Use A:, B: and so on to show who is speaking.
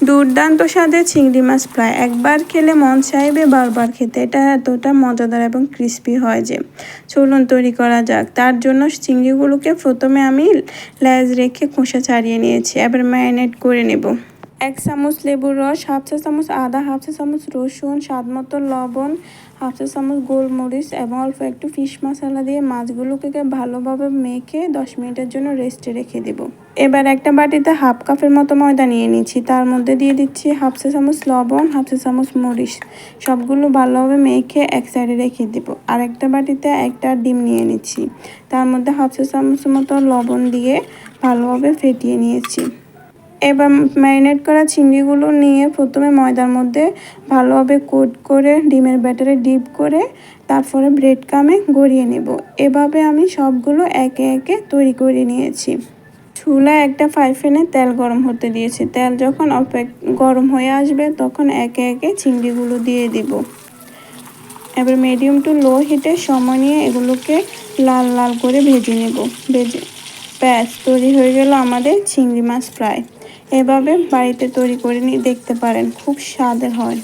A: দুর্দান্ত স্বাদের চিংড়ি মাছ ফ্রাই, একবার খেলে মন চাইবে বারবার খেতে। এটা এতটা মজাদার এবং ক্রিস্পি হয় যে চলুন তৈরি করা যাক। তার জন্য চিংড়িগুলোকে প্রথমে আমি লেজ রেখে খোসা ছাড়িয়ে নিয়েছি। এবার ম্যারিনেট করে নেব। 1 চামচ লেবুর রস, 1/2 চা চামচ আদা, 1/2 চা চামচ রসুন, স্বাদ মতো লবণ, 1/2 চা চামচ গোলমরিচ এবং অল্প একটু ফিশ মশলা দিয়ে মাছগুলোকে ভালোভাবে মেখে 10 মিনিটের জন্য রেস্টে রেখে দেব। এবার একটা বাটিতে 1/2 কাপের মতো ময়দা নিয়ে নিচ্ছি। তার মধ্যে দিয়ে দিচ্ছি 1/2 চা চামচ লবণ, 1/2 চা চামচ মরিচ। সবগুলো ভালোভাবে মেখে এক সাইডে রেখে দেব। আর একটা বাটিতে একটা ডিম নিয়ে নিচ্ছি। তার মধ্যে 1/2 চা চামচ মতো লবণ দিয়ে ভালোভাবে ফেটিয়ে নিয়েছি। এবার ম্যারিনেট করা চিংড়িগুলো নিয়ে প্রথমে ময়দার মধ্যে ভালোভাবে কোট করে ডিমের ব্যাটারে ডিপ করে তারপরে ব্রেড ক্রামে গড়িয়ে নেব। এভাবে আমি সবগুলো একে একে তৈরি করে নিয়েছি। চুলায় একটা ফ্রাই প্যানে তেল গরম হতে দিয়েছি। তেল যখন অল্প গরম হয়ে আসবে তখন একে একে চিংড়িগুলো দিয়ে দিব। এবার মিডিয়াম টু লো হিটে সময় নিয়ে এগুলোকে লাল লাল করে ভেজে নেব। ব্যাস তৈরি হয়ে গেল আমাদের চিংড়ি মাছ ফ্রাই। এভাবে বাড়িতে তৈরি করে নিয়ে দেখতে পারেন, খুব স্বাদের হয়।